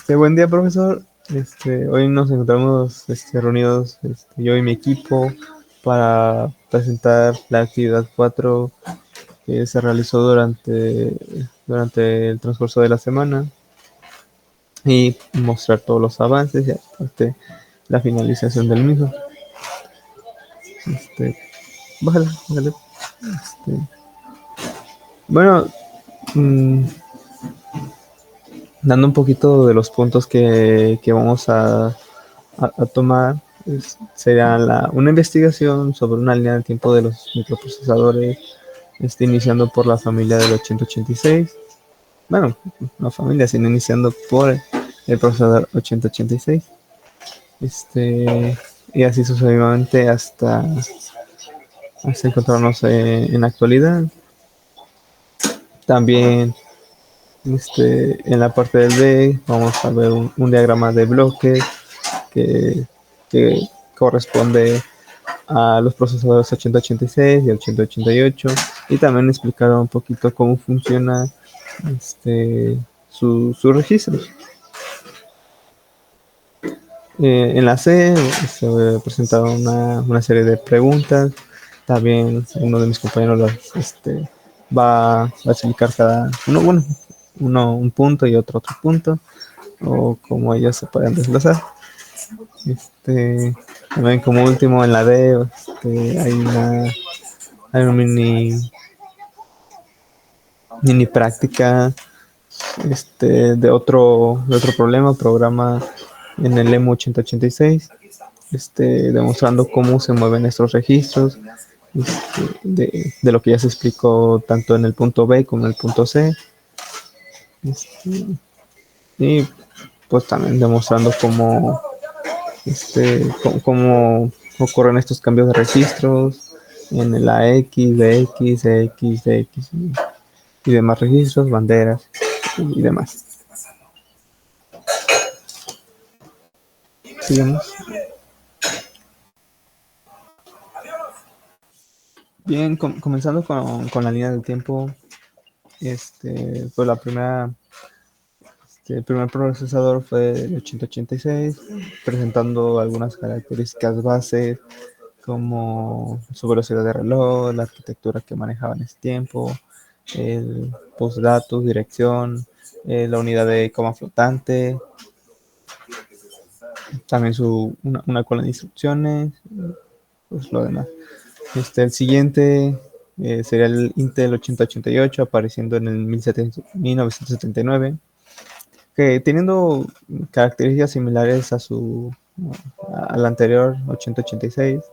Buen día, profesor. Hoy nos encontramos reunidos, yo y mi equipo, para presentar la actividad 4 que se realizó durante el transcurso de la semana y mostrar todos los avances y aparte la finalización del mismo. Este, Bájale, bájale. Este, bueno, mm, dando un poquito de los puntos que vamos a tomar, sería una investigación sobre una línea de tiempo de los microprocesadores, iniciando por la familia del 8086. Bueno, no familia, sino iniciando por el procesador 8086. Y así sucesivamente hasta encontrarnos en la actualidad. También en la parte del D vamos a ver un diagrama de bloques que, que corresponde a los procesadores 8086 y 8088 y también explicar un poquito cómo funciona sus registros. En la C se presentaron una serie de preguntas. También uno de mis compañeros va a explicar cada uno, bueno, uno un punto y otro punto, o como ellos se pueden desglosar. También como último en la D hay una mini práctica de otro programa en el EMU 8086, demostrando cómo se mueven estos registros, de lo que ya se explicó tanto en el punto B como en el punto C. Y pues también demostrando cómo ocurren estos cambios de registros en la X, DX, X, DX y demás registros, banderas y demás. Sigamos. Bien, comenzando con la línea del tiempo, pues el primer procesador fue el 8086, presentando algunas características base como su velocidad de reloj, la arquitectura que manejaba en ese tiempo, el postdatos, dirección, la unidad de coma flotante, también una cola de instrucciones, pues lo demás. El siguiente sería el Intel 8088, apareciendo en el 1979, que teniendo características similares al anterior 8086.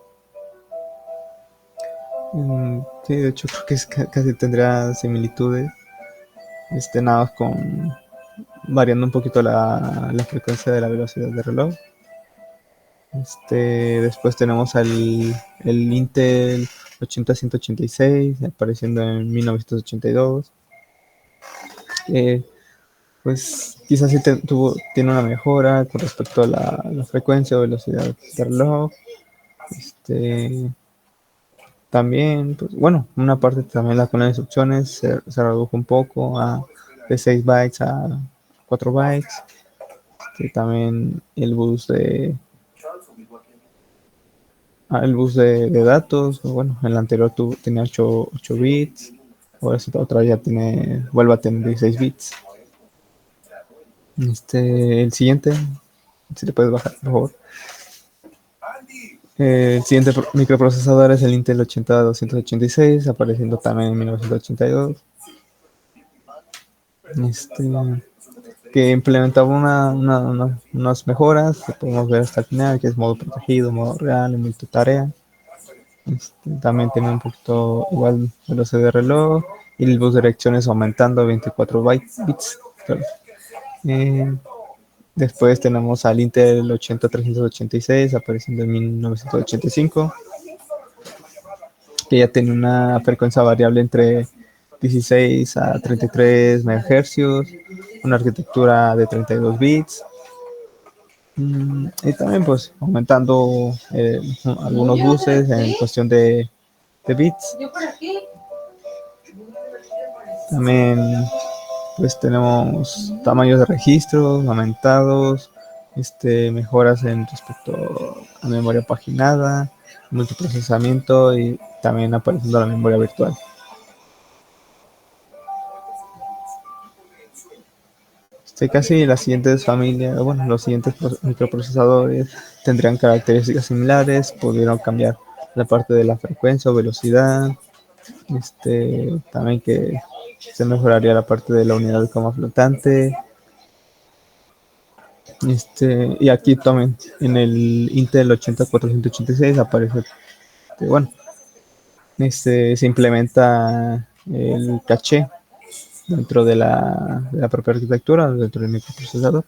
Sí, de hecho creo que casi tendrá similitudes, nada más variando un poquito la frecuencia de la velocidad de reloj. Después tenemos el Intel 80-186 apareciendo en 1982. Pues quizás sí tiene una mejora con respecto a la frecuencia o velocidad de reloj. También, pues, bueno, una parte también la con las instrucciones se redujo un poco de 6 bytes a 4 bytes. También el bus de datos, bueno, el anterior tenía 8 bits, ahora esta otra ya vuelve a tener 16 bits. El siguiente, si le puedes bajar, por favor. El siguiente microprocesador es el Intel 80-286, apareciendo también en 1982. Que implementaba unas mejoras que podemos ver hasta el final, que es modo protegido, modo real, multitarea. También tiene un poquito igual velocidad de reloj y el bus de direcciones aumentando a 24 bits. Después tenemos al Intel 80-386 apareciendo en 1985, que ya tiene una frecuencia variable entre 16 a 33 MHz, una arquitectura de 32 bits. Y también pues aumentando algunos buses en cuestión de bits. También pues tenemos tamaños de registro aumentados, mejoras en respecto a memoria paginada, multiprocesamiento y también apareciendo la memoria virtual. Casi las siguientes familias, bueno, los siguientes microprocesadores tendrían características similares, pudieron cambiar la parte de la frecuencia o velocidad, también que se mejoraría la parte de la unidad de coma flotante, y aquí también en el Intel 80486 aparece, bueno, se implementa el caché dentro de la propia arquitectura, dentro del microprocesador.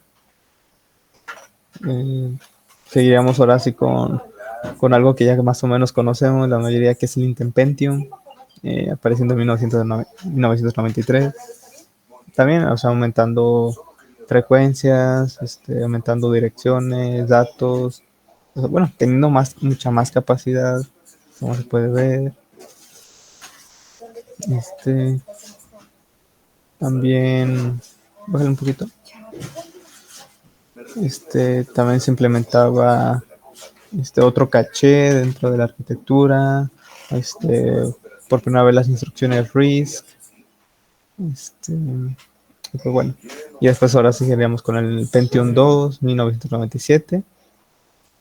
Seguiríamos ahora sí con algo que ya más o menos conocemos, la mayoría, que es el Intel Pentium, apareciendo en 1993. También, o sea, aumentando frecuencias, aumentando direcciones, datos, o sea, bueno, teniendo mucha más capacidad, como se puede ver. También, bájale un poquito. También se implementaba otro caché dentro de la arquitectura, por primera vez las instrucciones RISC, pues bueno, y después ahora seguiríamos con el Pentium 2 1997.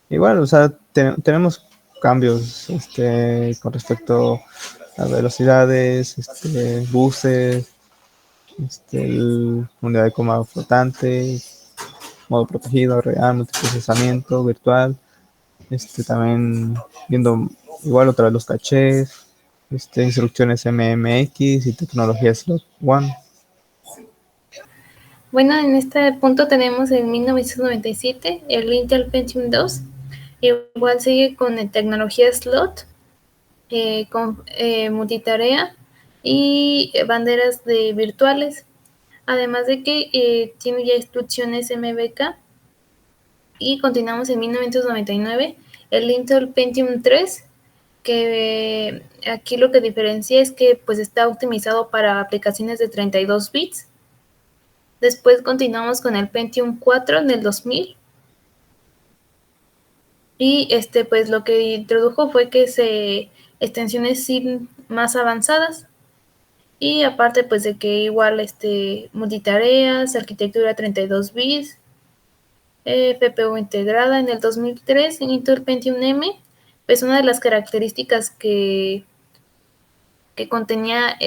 Igual, o sea, tenemos cambios con respecto a velocidades, buses, unidad de coma flotante, modo protegido, real, multiprocesamiento, virtual. También viendo igual otra vez los cachés, instrucciones MMX y tecnología Slot One. Bueno, en este punto tenemos en 1997 el Intel Pentium 2, igual sigue con tecnología slot, con multitarea y banderas de virtuales, además de que tiene ya instrucciones MBK. Y continuamos en 1999 el Intel Pentium 3, que aquí lo que diferencia es que pues está optimizado para aplicaciones de 32 bits. Después continuamos con el Pentium 4 en el 2000. Y pues lo que introdujo fue que se extensiones SIM más avanzadas. Y aparte pues de que igual multitareas, arquitectura 32 bits, PPU integrada en el 2003 en Intel Pentium M, pues una de las características que contenía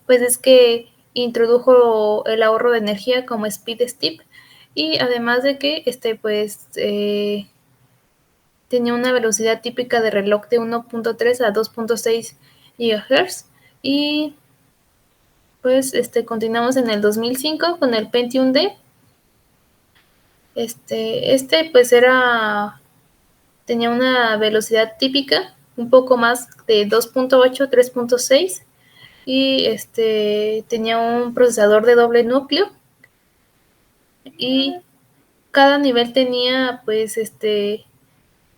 pues es que introdujo el ahorro de energía como Speed Step, y además de que pues tenía una velocidad típica de reloj de 1.3 a 2.6 GHz. Y pues continuamos en el 2005 con el Pentium D. Pues tenía una velocidad típica un poco más de 2.8, 3.6, y tenía un procesador de doble núcleo, y cada nivel tenía pues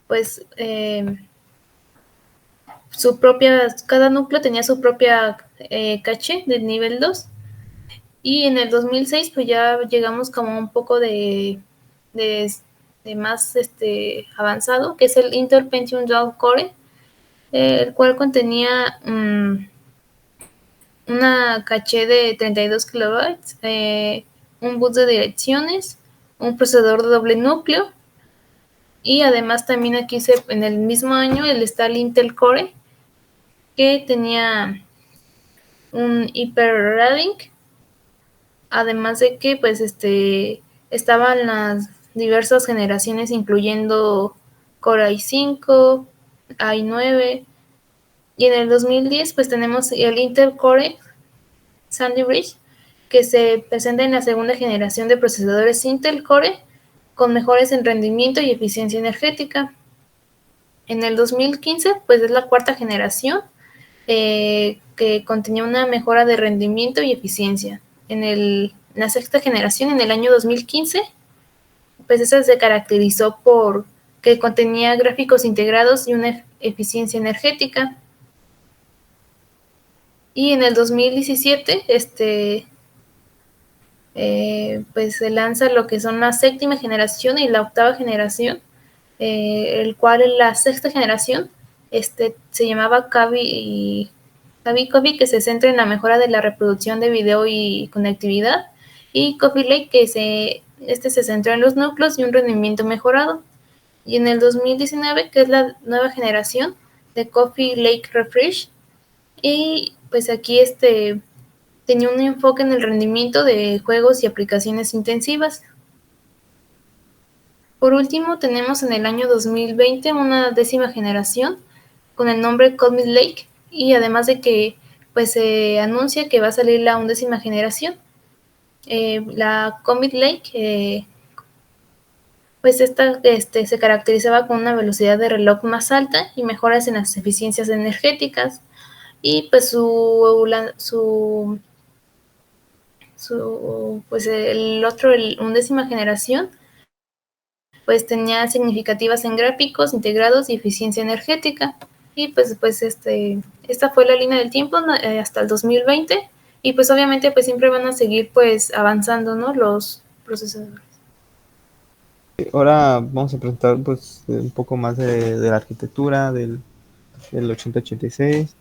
pues cada núcleo tenía su propia caché del nivel 2. Y en el 2006 pues ya llegamos como un poco de más avanzado, que es el Intel Pentium Dual Core, el cual contenía una caché de 32 kilobytes, un bus de direcciones, un procesador de doble núcleo, y además también aquí en el mismo año está el Intel Core, que tenía un hyperthreading, además de que pues estaban las diversas generaciones incluyendo Core i5, i9, y en el 2010 pues tenemos el Intel Core Sandy Bridge, que se presenta en la segunda generación de procesadores Intel Core con mejoras en rendimiento y eficiencia energética. En el 2015 pues es la cuarta generación, que contenía una mejora de rendimiento y eficiencia. En la sexta generación, en el año 2015, pues esa se caracterizó por que contenía gráficos integrados y una eficiencia energética. Y en el 2017 pues se lanza lo que son la séptima generación y la octava generación, el cual en la sexta generación se llamaba Kaby Coffee, que se centra en la mejora de la reproducción de video y conectividad, y Coffee Lake, que se centró en los núcleos y un rendimiento mejorado. Y en el 2019, que es la nueva generación de Coffee Lake Refresh, y pues aquí tenía un enfoque en el rendimiento de juegos y aplicaciones intensivas. Por último, tenemos en el año 2020 una décima generación con el nombre Comet Lake, y además de que pues se anuncia que va a salir la undécima generación. La Comet Lake, pues esta se caracterizaba con una velocidad de reloj más alta y mejoras en las eficiencias energéticas, y pues pues el undécima generación pues tenía significativas en gráficos integrados y eficiencia energética. Y pues esta fue la línea del tiempo, ¿no? Hasta el 2020, y pues obviamente pues siempre van a seguir pues avanzando, ¿no? Los procesadores. Ahora vamos a presentar pues un poco más de la arquitectura del 8086.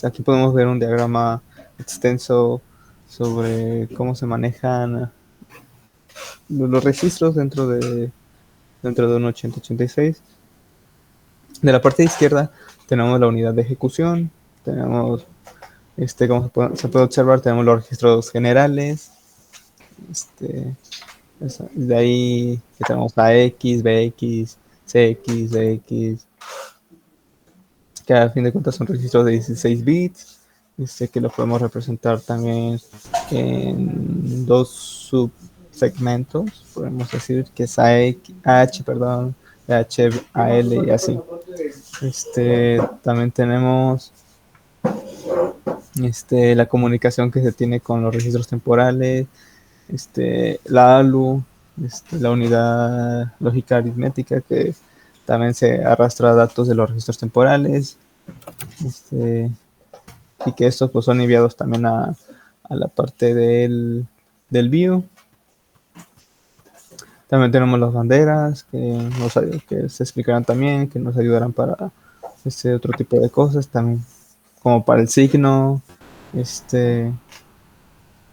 Aquí podemos ver un diagrama extenso sobre cómo se manejan los registros dentro de un 8086. De la parte izquierda tenemos la unidad de ejecución, tenemos, como se puede observar, tenemos los registros generales, de ahí que tenemos AX, BX, CX, DX, que a fin de cuentas son registros de 16 bits, que lo podemos representar también en dos subsegmentos, podemos decir que es perdón, HAL y así. También tenemos la comunicación que se tiene con los registros temporales, la ALU, la unidad lógica aritmética, que también se arrastra datos de los registros temporales, y que estos pues son enviados también a la parte del BIOS. También tenemos las banderas que se explicarán también, que nos ayudarán para otro tipo de cosas, también como para el signo,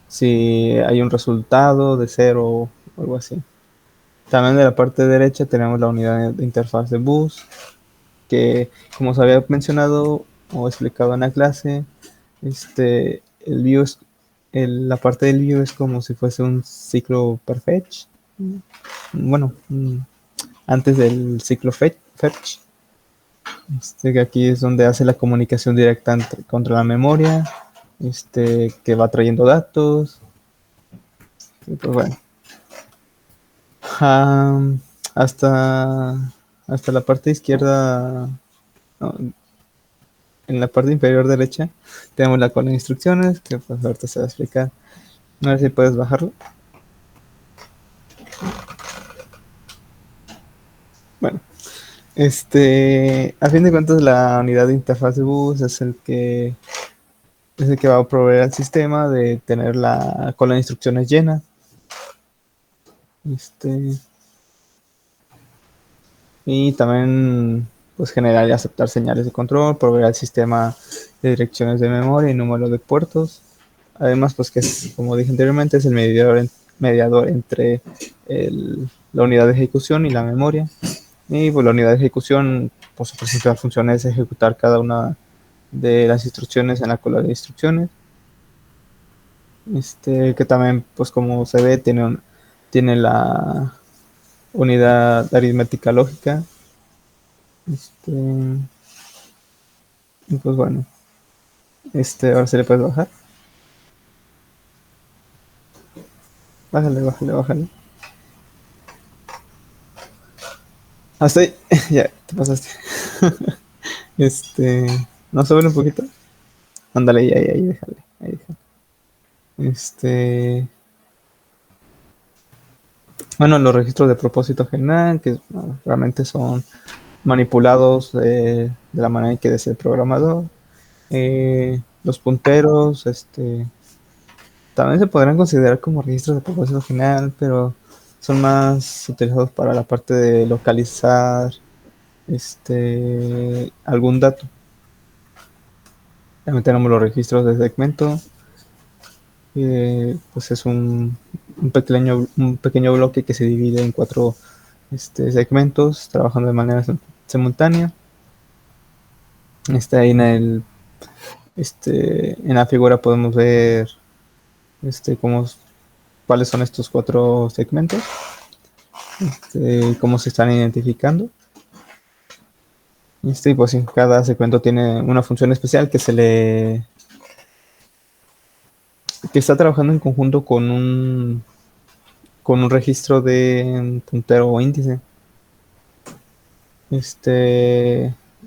si hay un resultado de 0 o algo así. También de la parte derecha tenemos la unidad de interfaz de bus, que como se había mencionado o explicado en la clase, el BIOS, la parte del BIOS es como si fuese un ciclo perfetch. Bueno, antes del ciclo fetch, que aquí es donde hace la comunicación directa contra la memoria, que va trayendo datos. Y pues bueno, hasta la parte izquierda, no, en la parte inferior derecha tenemos la cola de instrucciones, que pues ahorita se va a explicar. A ver si puedes bajarlo. Bueno, a fin de cuentas la unidad de interfaz de bus es el que va a proveer al sistema de tener la cola de instrucciones llena. Y también pues generar y aceptar señales de control, proveer al sistema de direcciones de memoria y número de puertos. Además, pues que es, como dije anteriormente, es el mediador entre la unidad de ejecución y la memoria. Y pues la unidad de ejecución, por su principal función es ejecutar cada una de las instrucciones en la cola de instrucciones. Que también, pues como se ve, tiene la unidad aritmética lógica. Y pues bueno, ahora se le puede bajar. Bájale. Hasta ahí. Ya, te pasaste. No, sube un poquito. Ándale, ahí, déjale. Bueno, los registros de propósito general, que realmente son manipulados de la manera en que desea el programador. Los punteros, también se podrán considerar como registros de propósito general, pero son más utilizados para la parte de localizar algún dato. También tenemos los registros de segmento, pues es un pequeño bloque que se divide en cuatro segmentos, trabajando de manera simultánea. Ahí en la figura podemos ver cuáles son estos cuatro segmentos, cómo se están identificando. Pues sí, cada segmento tiene una función especial que está trabajando en conjunto con un registro de puntero o índice.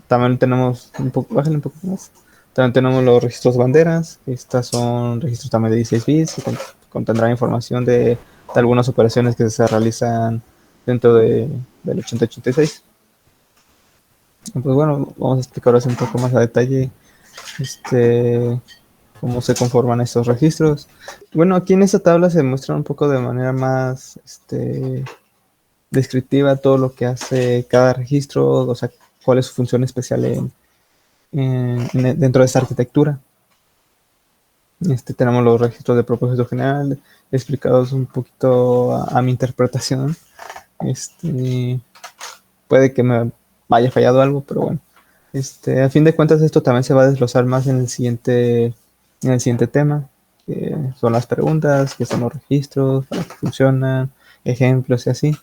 También tenemos bájale un poco más. También tenemos los registros banderas. Estas son registros también de 16 bits, que contendrán información de algunas operaciones que se realizan dentro del 8086. Pues bueno, vamos a explicar ahora un poco más a detalle cómo se conforman estos registros. Bueno, aquí en esta tabla se muestra un poco de manera más descriptiva todo lo que hace cada registro, o sea, cuál es su función especial dentro de esta arquitectura. Tenemos los registros de propósito general explicados un poquito a mi interpretación. Puede que me haya fallado algo, pero bueno. A fin de cuentas, esto también se va a desglosar más en el siguiente tema, que son las preguntas, que son los registros, para qué funcionan, ejemplos y así.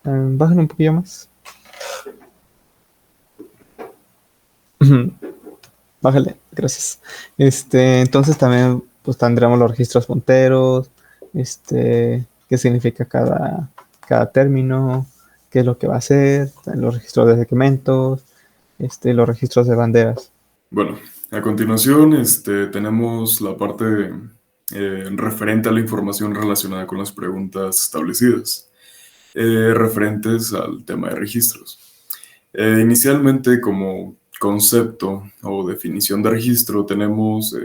Bájale un poquillo más. Bájale, gracias. Entonces también pues tendremos los registros punteros, qué significa cada término, qué es lo que va a hacer, los registros de segmentos, los registros de banderas. Bueno, a continuación tenemos la parte referente a la información relacionada con las preguntas establecidas, referentes al tema de registros. Inicialmente, como concepto o definición de registro, tenemos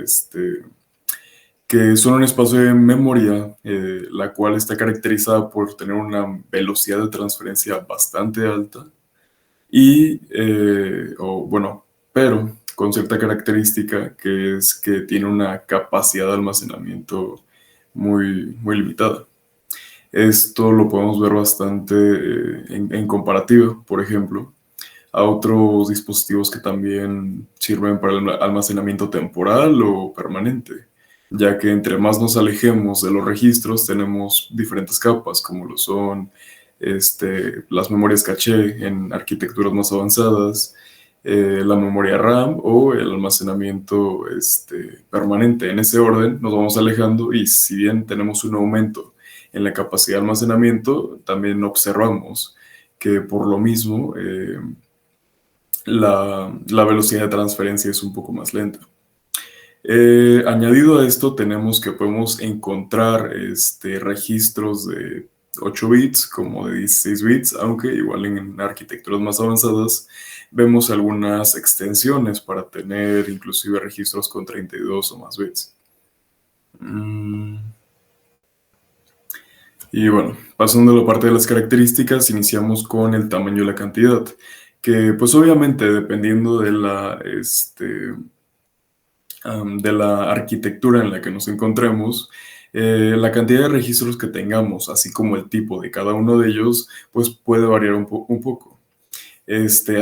que son un espacio de memoria, la cual está caracterizada por tener una velocidad de transferencia bastante alta pero con cierta característica, que es que tiene una capacidad de almacenamiento muy, muy limitada. Esto lo podemos ver bastante en comparativa, por ejemplo, a otros dispositivos que también sirven para el almacenamiento temporal o permanente, ya que entre más nos alejemos de los registros tenemos diferentes capas, como lo son las memorias caché en arquitecturas más avanzadas, la memoria RAM o el almacenamiento permanente. En ese orden nos vamos alejando, y si bien tenemos un aumento en la capacidad de almacenamiento, también observamos que por lo mismo la velocidad de transferencia es un poco más lenta. Añadido a esto, tenemos que podemos encontrar registros de 8 bits como de 16 bits, aunque igual en arquitecturas más avanzadas vemos algunas extensiones para tener inclusive registros con 32 o más bits. Y bueno, pasando a la parte de las características, iniciamos con el tamaño y la cantidad, que pues obviamente dependiendo de la arquitectura en la que nos encontremos, la cantidad de registros que tengamos, así como el tipo de cada uno de ellos, pues puede variar un poco.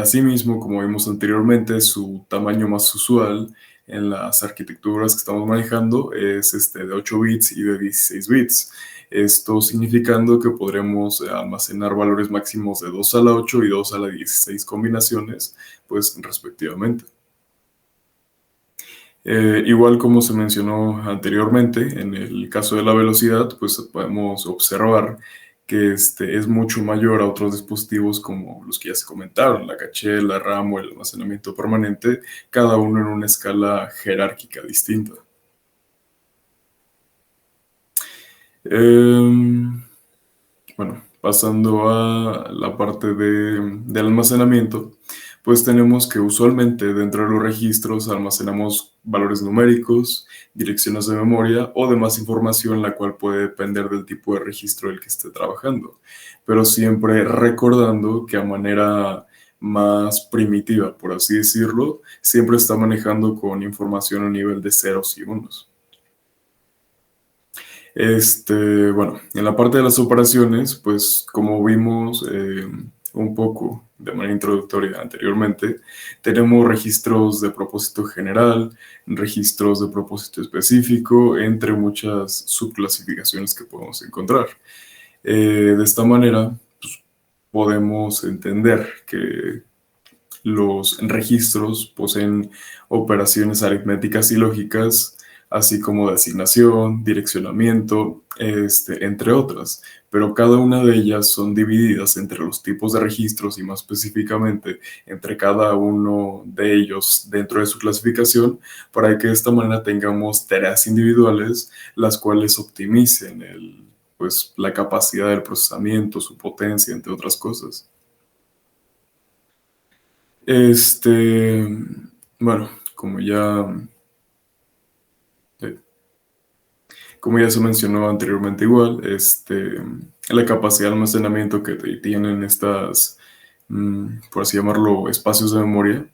Asimismo, como vimos anteriormente, su tamaño más usual en las arquitecturas que estamos manejando es de 8 bits y de 16 bits. Esto significando que podremos almacenar valores máximos de 2 a la 8 y 2 a la 16 combinaciones, pues respectivamente. Igual como se mencionó anteriormente, en el caso de la velocidad, pues podemos observar que es mucho mayor a otros dispositivos como los que ya se comentaron, la caché, la RAM o el almacenamiento permanente, cada uno en una escala jerárquica distinta. Bueno, pasando a la parte del almacenamiento, pues tenemos que usualmente dentro de los registros almacenamos valores numéricos, direcciones de memoria o demás información, la cual puede depender del tipo de registro del que esté trabajando, pero siempre recordando que a manera más primitiva, por así decirlo, siempre está manejando con información a nivel de ceros y unos. Bueno, en la parte de las operaciones, pues como vimos un poco de manera introductoria anteriormente, tenemos registros de propósito general, registros de propósito específico, entre muchas subclasificaciones que podemos encontrar. De esta manera, pues, podemos entender que los registros poseen operaciones aritméticas y lógicas, así como de asignación, direccionamiento, entre otras, pero cada una de ellas son divididas entre los tipos de registros y más específicamente entre cada uno de ellos dentro de su clasificación, para que de esta manera tengamos tareas individuales, las cuales optimicen pues, la capacidad del procesamiento, su potencia, entre otras cosas. Bueno, eh, como ya se mencionó anteriormente igual, la capacidad de almacenamiento que tienen estas, por así llamarlo, espacios de memoria,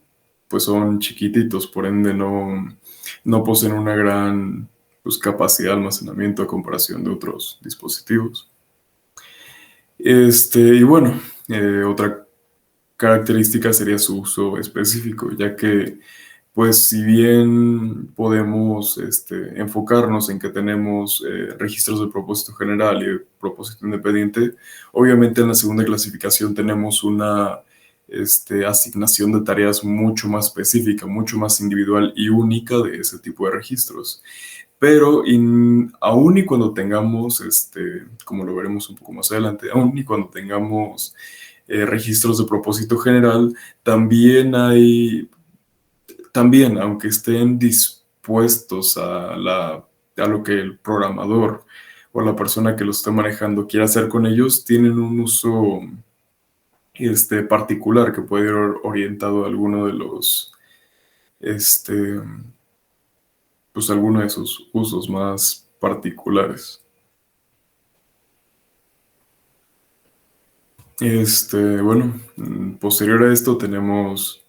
pues son chiquititos, por ende no poseen una gran pues, capacidad de almacenamiento a comparación de otros dispositivos. Y bueno, otra característica sería su uso específico, ya que, pues, si bien podemos enfocarnos en que tenemos registros de propósito general y de propósito independiente, obviamente en la segunda clasificación tenemos una asignación de tareas mucho más específica, mucho más individual y única de ese tipo de registros. Pero aún y cuando tengamos, como lo veremos un poco más adelante, aún y cuando tengamos registros de propósito general, también, aunque estén dispuestos a lo que el programador o la persona que lo esté manejando quiera hacer con ellos, tienen un uso particular que puede ir orientado a alguno de los, pues alguno de sus usos más particulares. Bueno, posterior a esto tenemos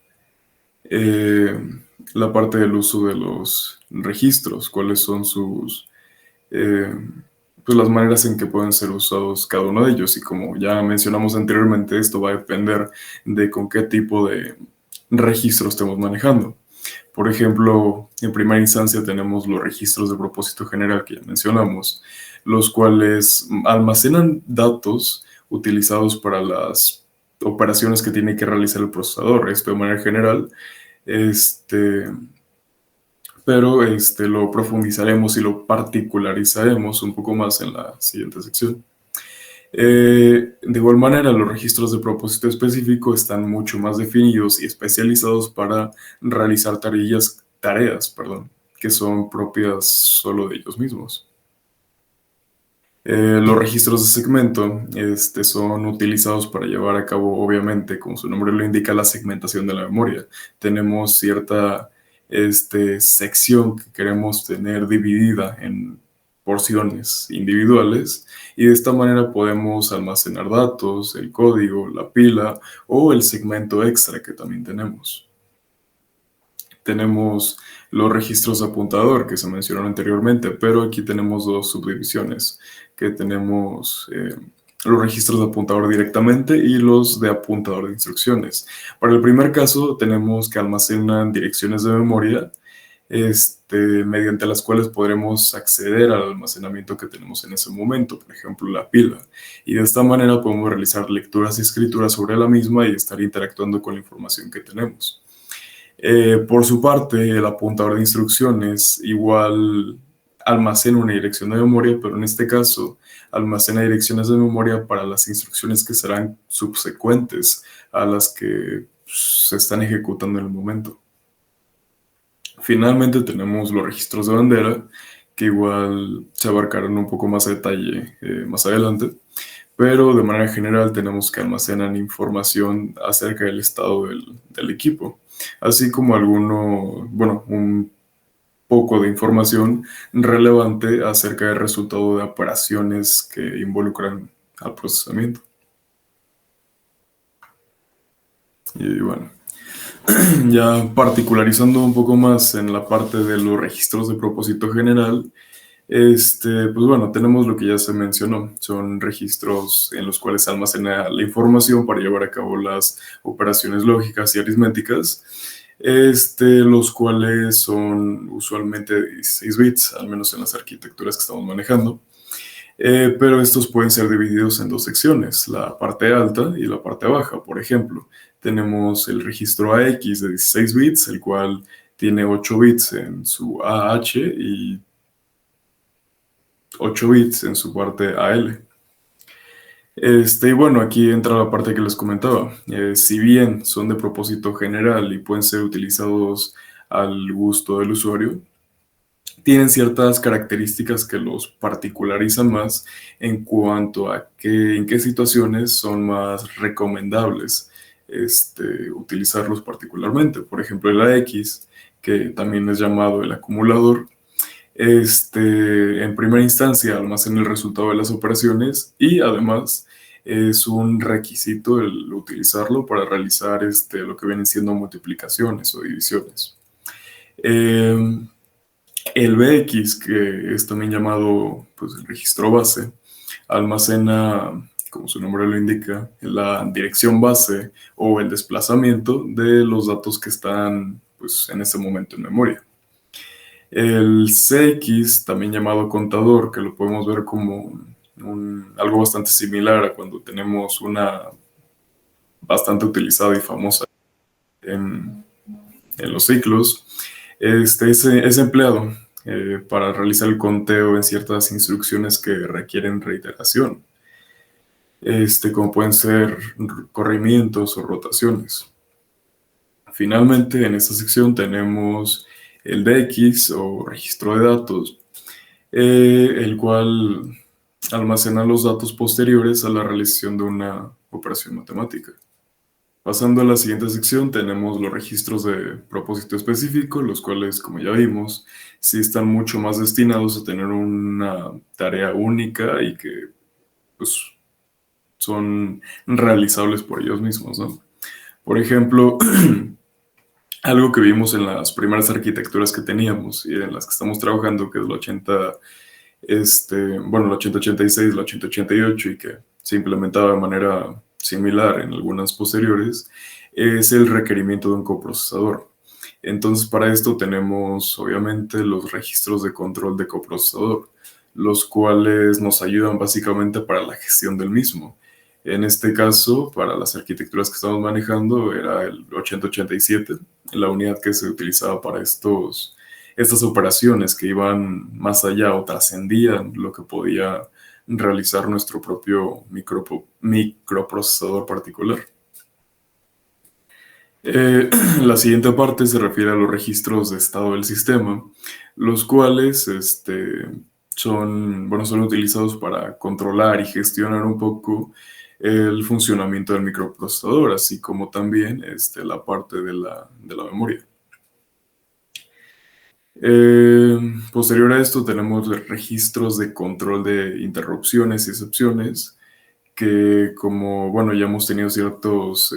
la parte del uso de los registros, cuáles son eh, pues las maneras en que pueden ser usados cada uno de ellos. Y como ya mencionamos anteriormente, esto va a depender de con qué tipo de registro estemos manejando. Por ejemplo, en primera instancia tenemos los registros de propósito general que ya mencionamos, los cuales almacenan datos utilizados para las operaciones que tiene que realizar el procesador, esto de manera general, pero lo profundizaremos y lo particularizaremos un poco más en la siguiente sección. De igual manera, los registros de propósito específico están mucho más definidos y especializados para realizar tareas, que son propias solo de ellos mismos. Los registros de segmento son utilizados para llevar a cabo, obviamente, como su nombre lo indica, la segmentación de la memoria. Tenemos cierta sección que queremos tener dividida en porciones individuales y de esta manera podemos almacenar datos, el código, la pila o el segmento extra que también tenemos. Tenemos los registros de apuntador que se mencionaron anteriormente, pero aquí tenemos dos subdivisiones, que tenemos los registros de apuntador directamente y los de apuntador de instrucciones. Para el primer caso tenemos que almacenan direcciones de memoria mediante las cuales podremos acceder al almacenamiento que tenemos en ese momento, por ejemplo la pila, y de esta manera podemos realizar lecturas y escrituras sobre la misma y estar interactuando con la información que tenemos. Por su parte, el apuntador de instrucciones igual almacena una dirección de memoria, pero en este caso almacena direcciones de memoria para las instrucciones que serán subsecuentes a las que se están ejecutando en el momento. Finalmente tenemos los registros de bandera, que igual se abarcarán un poco más a detalle más adelante, pero de manera general tenemos que almacenar información acerca del estado del equipo, así como un poco de información relevante acerca del resultado de operaciones que involucran al procesamiento. Y bueno, ya particularizando un poco más en la parte de los registros de propósito general, pues bueno, tenemos lo que ya se mencionó, son registros en los cuales se almacena la información para llevar a cabo las operaciones lógicas y aritméticas, los cuales son usualmente de 16 bits, al menos en las arquitecturas que estamos manejando. Pero estos pueden ser divididos en dos secciones, la parte alta y la parte baja. Por ejemplo, tenemos el registro AX de 16 bits, el cual tiene 8 bits en su AH y 8 bits en su parte AL. Y bueno, aquí entra la parte que les comentaba. Si bien son de propósito general y pueden ser utilizados al gusto del usuario, tienen ciertas características que los particularizan más en cuanto a en qué situaciones son más recomendables utilizarlos particularmente. Por ejemplo, el AX, que también es llamado el acumulador, en primera instancia almacena el resultado de las operaciones y además es un requisito el utilizarlo para realizar lo que vienen siendo multiplicaciones o divisiones. El BX, que es también llamado pues, el registro base, almacena, como su nombre lo indica, la dirección base o el desplazamiento de los datos que están pues, en ese momento en memoria. El CX, también llamado contador, que lo podemos ver como algo bastante similar a cuando tenemos una bastante utilizada y famosa en los ciclos, es empleado para realizar el conteo en ciertas instrucciones que requieren reiteración, como pueden ser corrimientos o rotaciones. Finalmente, en esta sección tenemos el DX o registro de datos, el cual almacena los datos posteriores a la realización de una operación matemática. Pasando a la siguiente sección, tenemos los registros de propósito específico, los cuales, como ya vimos, sí están mucho más destinados a tener una tarea única y que pues, son realizables por ellos mismos, ¿no? Por ejemplo, algo que vimos en las primeras arquitecturas que teníamos y en las que estamos trabajando, que es la 8086, la 8088 y que se implementaba de manera similar en algunas posteriores, es el requerimiento de un coprocesador. Entonces, para esto tenemos obviamente los registros de control de coprocesador, los cuales nos ayudan básicamente para la gestión del mismo. En este caso, para las arquitecturas que estamos manejando, era el 8087, la unidad que se utilizaba para estas operaciones que iban más allá o trascendían lo que podía realizar nuestro propio microprocesador particular. La siguiente parte se refiere a los registros de estado del sistema, los cuales son utilizados para controlar y gestionar un poco el funcionamiento del microprocesador, así como también la parte de la memoria. Posterior a esto tenemos registros de control de interrupciones y excepciones que como ya hemos tenido ciertos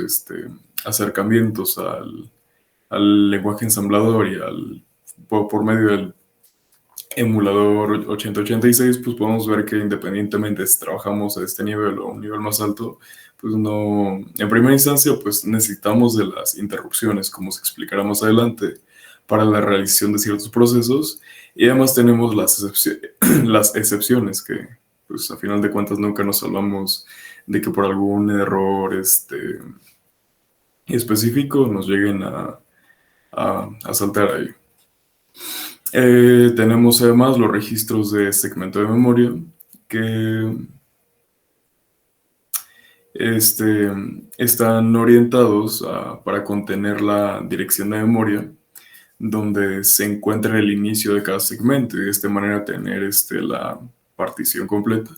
acercamientos al lenguaje ensamblador y por medio del emulador 8086, pues podemos ver que independientemente si trabajamos a este nivel o a un nivel más alto, pues no, en primera instancia pues necesitamos de las interrupciones, como se explicará más adelante, para la realización de ciertos procesos, y además tenemos las excepciones que pues a final de cuentas nunca nos salvamos de que por algún error específico nos lleguen a saltar ahí. Tenemos además los registros de segmento de memoria que están orientados para contener la dirección de memoria donde se encuentra el inicio de cada segmento y de esta manera tener la partición completa.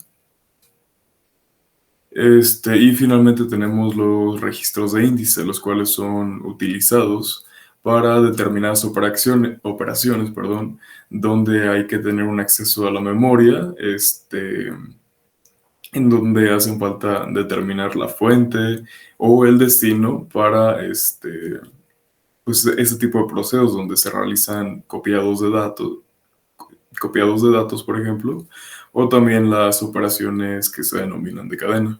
Y finalmente tenemos los registros de índice, los cuales son utilizados para determinadas operaciones, perdón, donde hay que tener un acceso a la memoria, en donde hacen falta determinar la fuente o el destino para pues, ese tipo de procesos donde se realizan copiados de datos, por ejemplo, o también las operaciones que se denominan de cadena.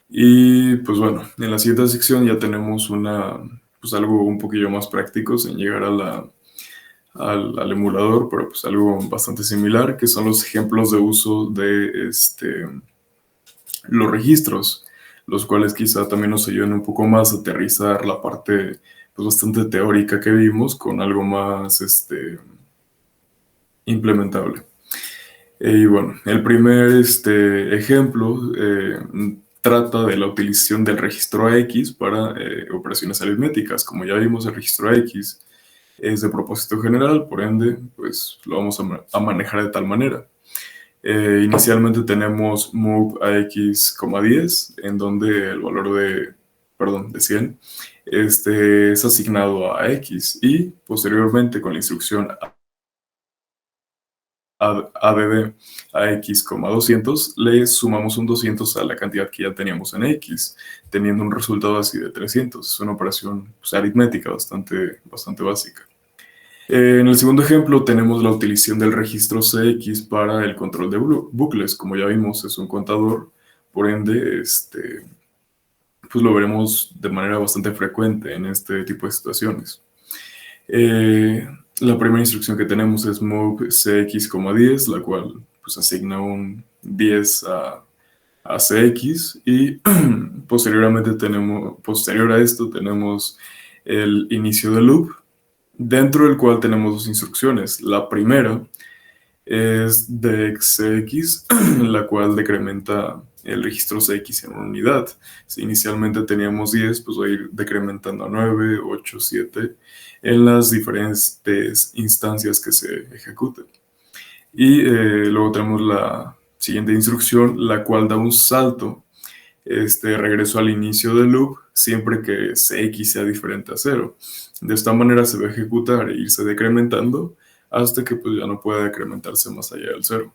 Y pues bueno, en la siguiente sección ya tenemos pues algo un poquillo más práctico sin llegar al emulador, pero pues algo bastante similar, que son los ejemplos de uso de los registros, los cuales quizá también nos ayuden un poco más a aterrizar la parte pues, bastante teórica que vimos con algo más implementable. Y bueno, el primer ejemplo trata de la utilización del registro AX para operaciones aritméticas. Como ya vimos, el registro AX es de propósito general, por ende, pues lo vamos a manejar de tal manera. Inicialmente tenemos move AX, 10, en donde el valor de 100 es asignado a X y posteriormente con la instrucción add a x, 200, le sumamos un 200 a la cantidad que ya teníamos en x, teniendo un resultado así de 300. Es una operación pues, aritmética bastante básica. En el segundo ejemplo tenemos la utilización del registro CX para el control de bucles. Como ya vimos, es un contador, por ende, pues lo veremos de manera bastante frecuente en este tipo de situaciones. La primera instrucción que tenemos es move cx, 10, la cual pues, asigna un 10 a cx y posterior a esto tenemos el inicio del loop, dentro del cual tenemos dos instrucciones. La primera es dexcx, la cual decrementa el registro CX en una unidad. Si inicialmente teníamos 10, pues va a ir decrementando a 9, 8, 7 en las diferentes instancias que se ejecuten. Y luego tenemos la siguiente instrucción, la cual da un salto, regreso al inicio del loop, siempre que CX sea diferente a 0. De esta manera se va a ejecutar e irse decrementando hasta que pues, ya no pueda decrementarse más allá del 0.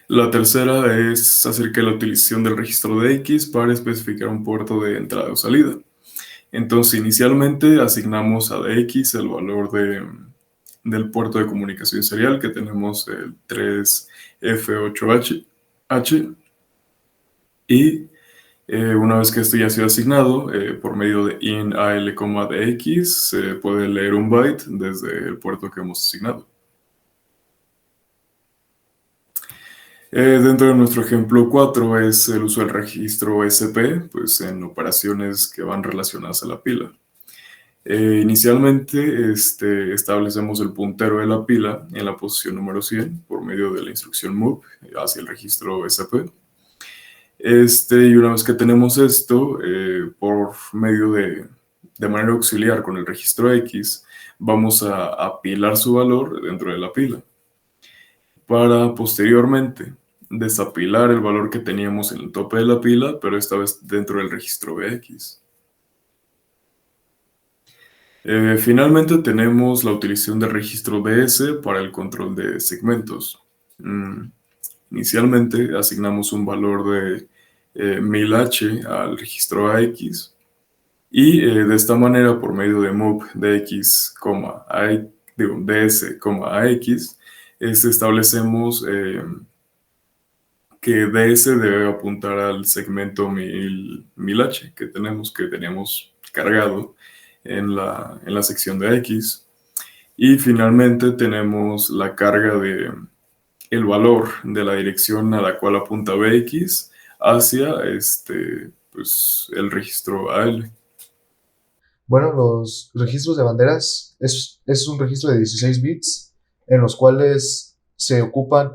La tercera es acerca de la utilización del registro de X para especificar un puerto de entrada o salida. Entonces, inicialmente asignamos a dx el valor del puerto de comunicación serial, que tenemos el 3F8H, y una vez que esto ya ha sido asignado, por medio de in.al, dx, se puede leer un byte desde el puerto que hemos asignado. Dentro de nuestro ejemplo 4 es el uso del registro SP, pues en operaciones que van relacionadas a la pila. Inicialmente establecemos el puntero de la pila en la posición número 100 por medio de la instrucción move hacia el registro SP. Y una vez que tenemos esto, por medio de manera auxiliar con el registro X, vamos a apilar su valor dentro de la pila, para posteriormente desapilar el valor que teníamos en el tope de la pila, pero esta vez dentro del registro BX. Finalmente tenemos la utilización del registro DS para el control de segmentos. Inicialmente asignamos un valor de 1000H al registro AX y de esta manera, por medio de move dx, ds, AX, establecemos que ds debe apuntar al segmento 1000H que teníamos cargado en la sección de X. Y finalmente tenemos la carga de el valor de la dirección a la cual apunta BX hacia pues, el registro AL. Bueno, los registros de banderas es un registro de 16 bits en los cuales se ocupan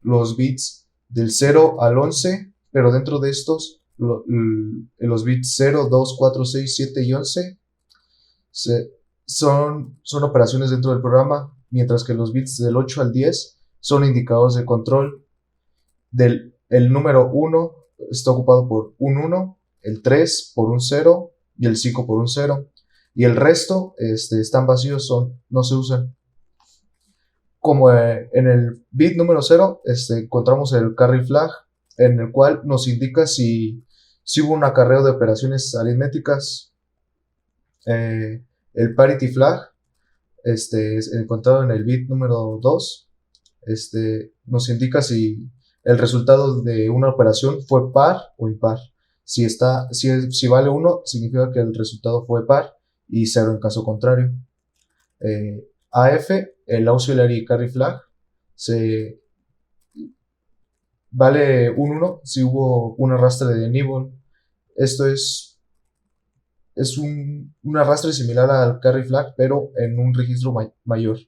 los bits del 0 al 11, pero dentro de estos, los bits 0, 2, 4, 6, 7 y 11 son operaciones dentro del programa, mientras que los bits del 8 al 10 son indicadores de control el número 1 está ocupado por un 1, el 3 por un 0 y el 5 por un 0. Y el resto están vacíos, no se usan. Como en el bit número 0 encontramos el carry flag, en el cual nos indica si hubo un acarreo de operaciones aritméticas. El parity flag es encontrado en el bit número 2. Nos indica si el resultado de una operación fue par o impar. Si vale 1, significa que el resultado fue par, y 0 en caso contrario. AF, el auxiliary carry flag, vale un 1 si hubo un arrastre de nibble. Esto es un arrastre similar al carry flag, pero en un registro mayor.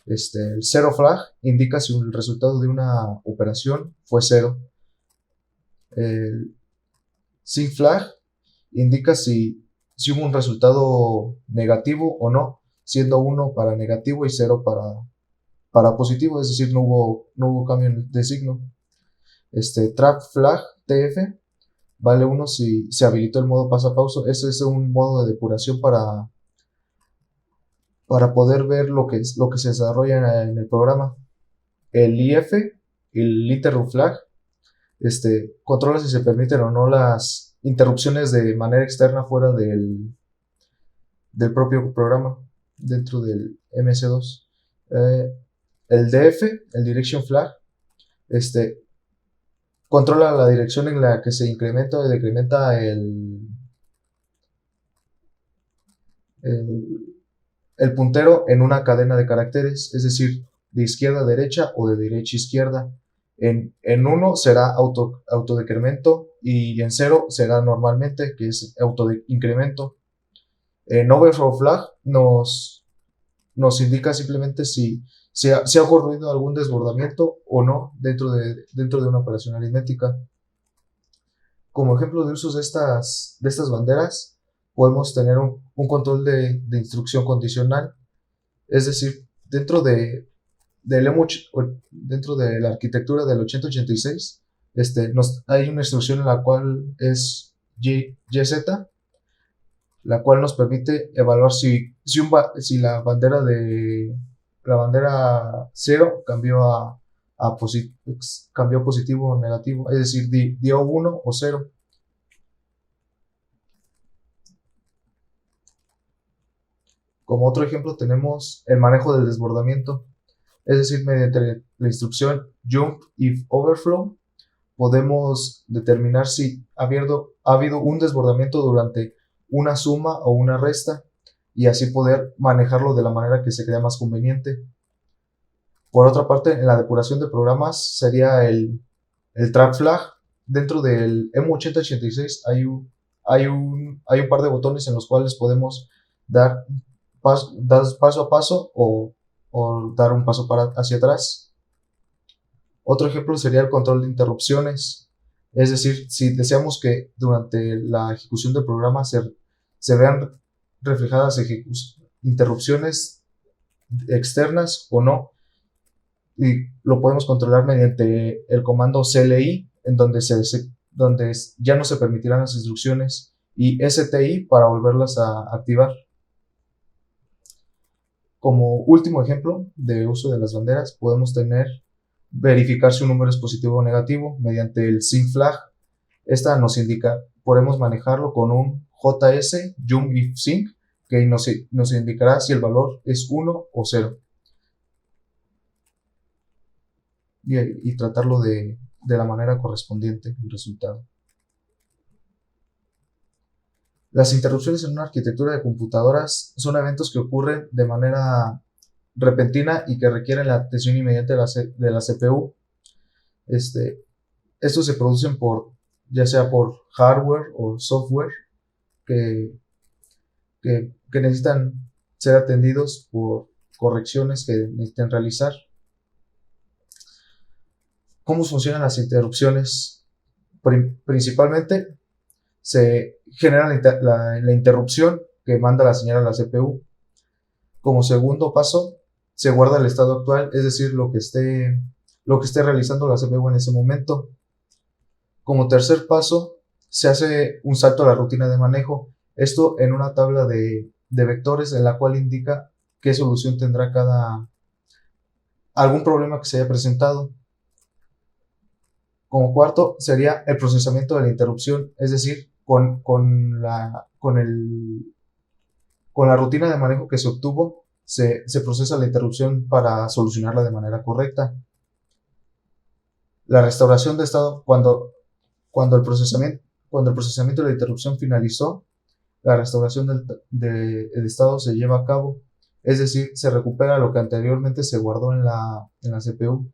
El 0 flag indica si el resultado de una operación fue 0. El sync flag indica si hubo un resultado negativo o no, siendo 1 para negativo y 0 para positivo, es decir, no hubo cambio de signo. Trap flag TF vale 1 si se habilitó el modo paso a paso. Este es un modo de depuración para poder ver lo que se desarrolla en el programa. El IF, el interrupt flag, controla si se permiten o no las interrupciones de manera externa fuera del propio programa, dentro del MS2. El DF, el direction flag, controla la dirección en la que se incrementa o decrementa el puntero en una cadena de caracteres, es decir, de izquierda a derecha o de derecha a izquierda. En 1 será autodecremento y en 0 será normalmente, que es autoincremento. En overflow flag nos indica simplemente si ha ocurrido algún desbordamiento o no dentro de una operación aritmética. Como ejemplo de usos de estas banderas, podemos tener un control de instrucción condicional, es decir, dentro de la arquitectura del 8086, hay una instrucción en la cual es YZ, la cual nos permite evaluar si la bandera 0 cambió cambió positivo o negativo, es decir, dio 1 o 0. Como otro ejemplo tenemos el manejo del desbordamiento, es decir, mediante la instrucción jump if overflow podemos determinar si ha habido un desbordamiento durante una suma o una resta, y así poder manejarlo de la manera que se crea más conveniente. Por otra parte, en la depuración de programas sería el trap flag. Dentro del M8086 hay un par de botones en los cuales podemos dar paso a paso o dar un paso hacia atrás. Otro ejemplo sería el control de interrupciones, es decir, si deseamos que durante la ejecución del programa se vean reflejadas interrupciones externas o no, y lo podemos controlar mediante el comando CLI, en donde ya no se permitirán las instrucciones, y STI para volverlas a activar. Como último ejemplo de uso de las banderas, podemos verificar si un número es positivo o negativo mediante el sync flag. Esta nos indica, podemos manejarlo con un JS jump if sync, que nos indicará si el valor es 1 o 0. Y tratarlo de la manera correspondiente el resultado. Las interrupciones en una arquitectura de computadoras son eventos que ocurren de manera repentina y que requieren la atención inmediata de la CPU. Estos se producen ya sea por hardware o software que necesitan ser atendidos por correcciones que necesitan realizar. ¿Cómo funcionan las interrupciones? Principalmente se genera la interrupción que manda la señal a la CPU. Como segundo paso, se guarda el estado actual, es decir, lo que esté lo que esté realizando la CPU en ese momento. Como tercer paso, se hace un salto a la rutina de manejo, esto en una tabla de vectores en la cual indica qué solución tendrá algún problema que se haya presentado. Como cuarto sería el procesamiento de la interrupción, es decir, con la rutina de manejo que se obtuvo, se procesa la interrupción para solucionarla de manera correcta. La restauración de estado, cuando el procesamiento de la interrupción finalizó, la restauración del estado se lleva a cabo, es decir, se recupera lo que anteriormente se guardó en la CPU.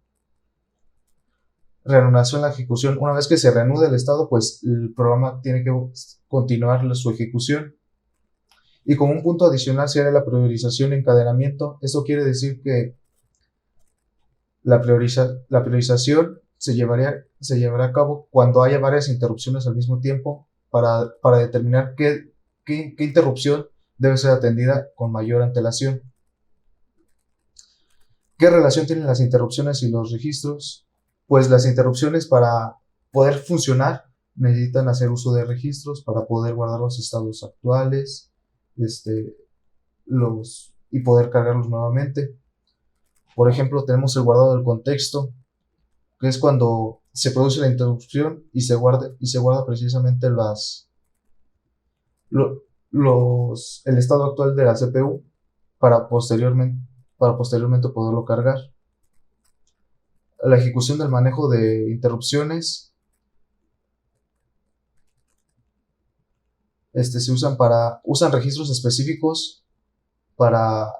Reanudación de la ejecución. Una vez que se reanude el estado, pues el programa tiene que continuar su ejecución. Y como un punto adicional sería la priorización y encadenamiento. Esto quiere decir que la priorización se llevará a cabo cuando haya varias interrupciones al mismo tiempo para determinar qué interrupción debe ser atendida con mayor antelación. ¿Qué relación tienen las interrupciones y los registros? Pues las interrupciones, para poder funcionar, necesitan hacer uso de registros para poder guardar los estados actuales y poder cargarlos nuevamente. Por ejemplo, tenemos el guardado del contexto, que es cuando se produce la interrupción y se guarda precisamente el estado actual de la CPU para posteriormente poderlo cargar. La ejecución del manejo de interrupciones se usan registros específicos para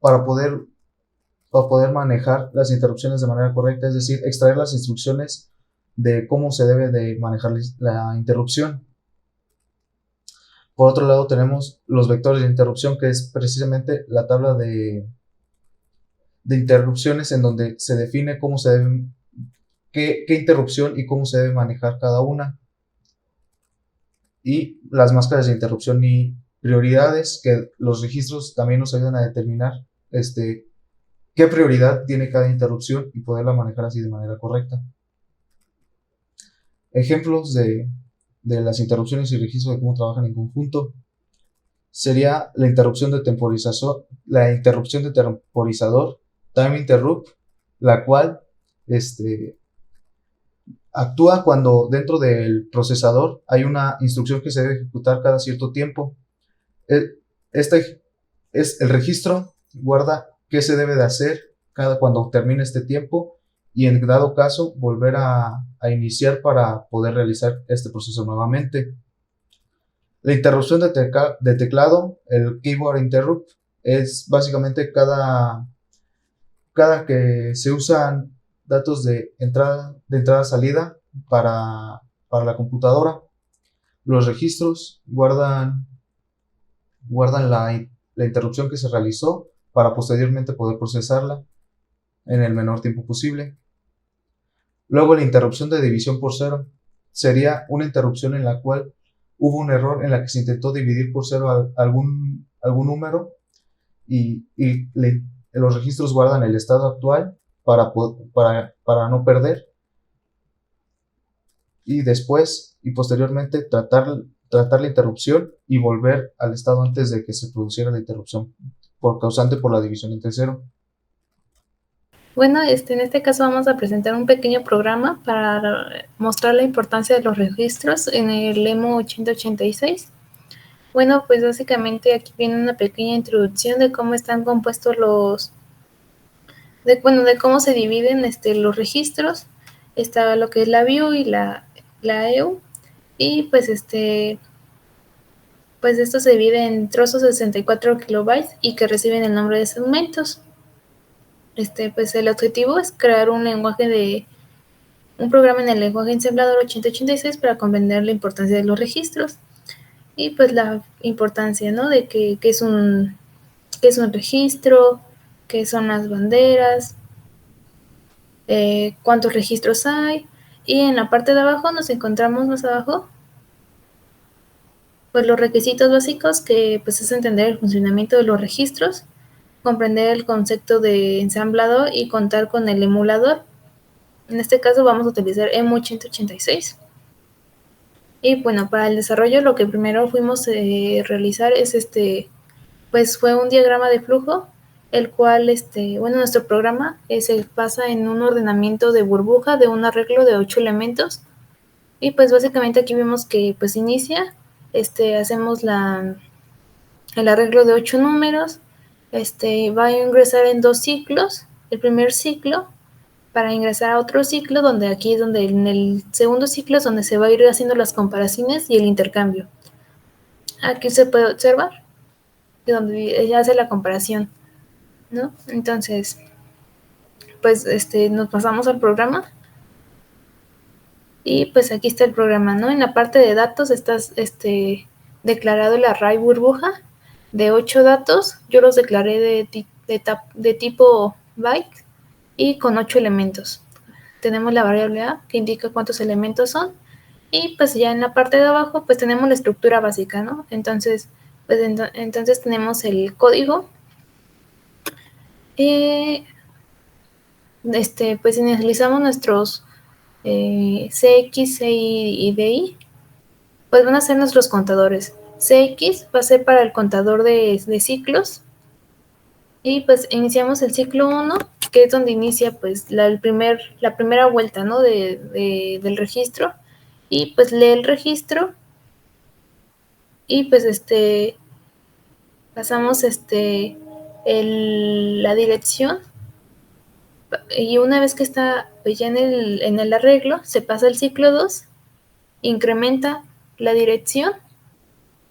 poder manejar las interrupciones de manera correcta, es decir, extraer las instrucciones de cómo se debe de manejar la interrupción. Por otro lado, tenemos los vectores de interrupción, que es precisamente la tabla de interrupciones en donde se define qué interrupción y cómo se debe manejar cada una. Y las máscaras de interrupción y prioridades, que los registros también nos ayudan a determinar qué prioridad tiene cada interrupción y poderla manejar así de manera correcta. Ejemplos de las interrupciones y registros de cómo trabajan en conjunto sería la interrupción de temporizador, time interrupt, la cual actúa cuando dentro del procesador hay una instrucción que se debe ejecutar cada cierto tiempo. El registro guarda qué se debe de hacer cuando termine este tiempo y en dado caso volver a iniciar para poder realizar este proceso nuevamente. La interrupción de teclado, el keyboard interrupt, es básicamente cada que se usan datos de entrada-salida para la computadora. Los registros guardan la interrupción que se realizó para posteriormente poder procesarla en el menor tiempo posible. Luego, la interrupción de división por cero sería una interrupción en la cual hubo un error en la que se intentó dividir por cero algún número y los registros guardan el estado actual para no perder, y después y posteriormente tratar la interrupción y volver al estado antes de que se produciera la interrupción causante por la división entre cero. Bueno, en este caso vamos a presentar un pequeño programa para mostrar la importancia de los registros en el EMU 8086. Bueno, pues básicamente aquí viene una pequeña introducción de cómo están compuestos de cómo se dividen los registros. Está lo que es la view y la EU, y pues esto se divide en trozos de 64 kilobytes y que reciben el nombre de segmentos. Pues el objetivo es crear un programa en el lenguaje ensamblador 8086 para comprender la importancia de los registros y pues la importancia, ¿no?, de qué es un registro, qué son las banderas, cuántos registros hay, y en la parte de abajo nos encontramos más abajo pues los requisitos básicos, que pues es entender el funcionamiento de los registros, comprender el concepto de ensamblador y contar con el emulador. En este caso vamos a utilizar M186. Y bueno, para el desarrollo lo que primero fuimos a realizar es pues fue un diagrama de flujo, el cual, bueno, nuestro programa se basa en un ordenamiento de burbuja de un arreglo de 8 elementos. Y pues básicamente aquí vemos que pues inicia, hacemos el arreglo de 8 números, va a ingresar en 2 ciclos. El primer ciclo para ingresar a otro ciclo, donde aquí es donde en el segundo ciclo es donde se va a ir haciendo las comparaciones y el intercambio. Aquí se puede observar donde ella hace la comparación, ¿no? Entonces, pues nos pasamos al programa y pues aquí está el programa, ¿no? En la parte de datos está declarado el array burbuja de 8 datos. Yo los declaré de tipo byte y con 8 elementos. Tenemos la variable A que indica cuántos elementos son. Y pues ya en la parte de abajo pues tenemos la estructura básica, ¿no? Entonces, pues entonces tenemos el código. Pues inicializamos nuestros CX, CI y DI, pues van a ser nuestros contadores. CX va a ser para el contador de ciclos. Y pues iniciamos el ciclo 1, que es donde inicia pues la primera vuelta, ¿no? Del registro. Y pues lee el registro. Y pues pasamos la dirección. Y una vez que está pues, ya en el arreglo, se pasa al ciclo 2, incrementa la dirección,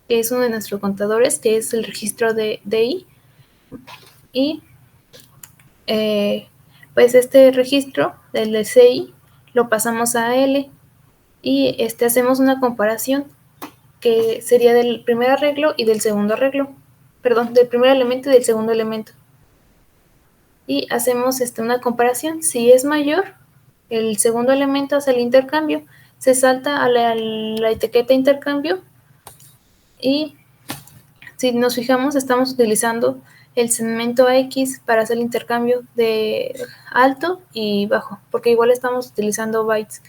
que es uno de nuestros contadores, que es el registro de I. Y pues este registro del CI lo pasamos a L y hacemos una comparación que sería del primer arreglo y del segundo arreglo, perdón, del primer elemento y del segundo elemento. Y hacemos una comparación. Si es mayor, el segundo elemento hace el intercambio, se salta a la etiqueta intercambio y si nos fijamos estamos utilizando el segmento X para hacer el intercambio de alto y bajo, porque igual estamos utilizando bytes.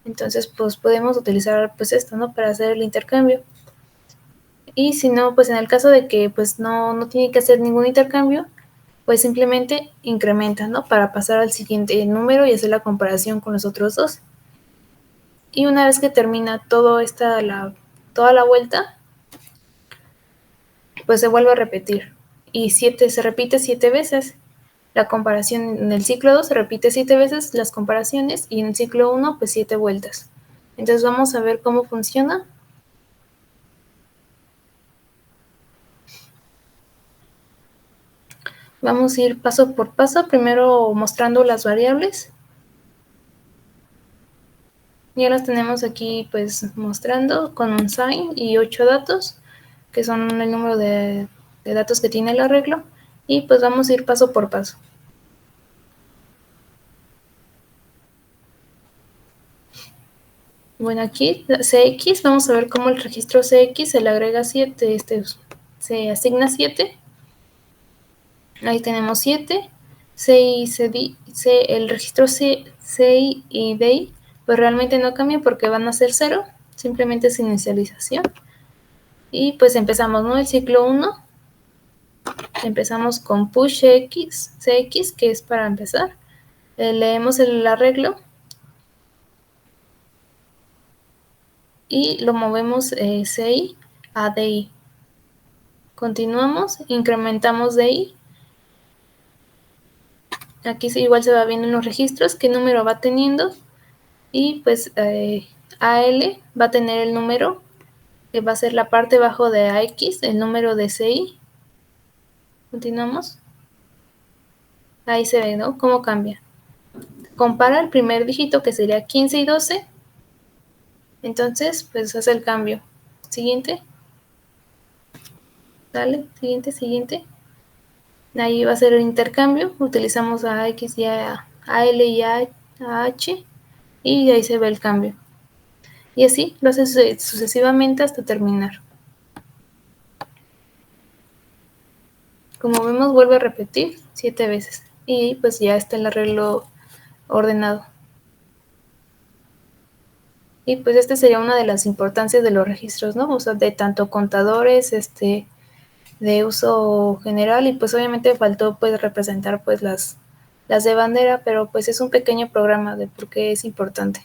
Entonces pues podemos utilizar pues esto, ¿no? Para hacer el intercambio. Y si no, pues en el caso de que pues no tiene que hacer ningún intercambio, pues simplemente incrementa, ¿no? Para pasar al siguiente número y hacer la comparación con los otros dos. Y una vez que termina toda la vuelta, pues se vuelve a repetir. Y se repite 7 veces. La comparación en el ciclo 2 se repite 7 veces las comparaciones y en el ciclo 1 pues 7 vueltas. Entonces vamos a ver cómo funciona. Vamos a ir paso por paso, primero mostrando las variables. Ya las tenemos aquí pues mostrando con un sign y 8 datos, que son el número de datos que tiene el arreglo. Y pues vamos a ir paso por paso. Bueno, aquí CX, vamos a ver cómo el registro CX se le agrega 7, se asigna 7. Ahí tenemos 7. El registro CI y DI, pues realmente no cambia porque van a ser 0, simplemente es inicialización. Y pues empezamos, ¿no? El ciclo 1. Empezamos con push CX, que es para empezar. Leemos el arreglo. Y lo movemos CI a DI. Continuamos, incrementamos DI. Aquí igual se va viendo en los registros qué número va teniendo. Y pues AL va a tener el número que va a ser la parte abajo de AX, el número de CI. Continuamos. Ahí se ve, ¿no? Cómo cambia. Compara el primer dígito que sería 15 y 12. Entonces, pues hace el cambio. Siguiente. Dale, siguiente. Ahí va a ser el intercambio. Utilizamos a X y a L y a H. Y ahí se ve el cambio. Y así lo hace sucesivamente hasta terminar. Como vemos, vuelve a repetir 7 veces. Y pues ya está el arreglo ordenado. Y pues este sería una de las importancias de los registros, ¿no? O sea, de tanto contadores, de uso general, y pues obviamente faltó pues representar pues las de bandera, pero pues es un pequeño programa de por qué es importante.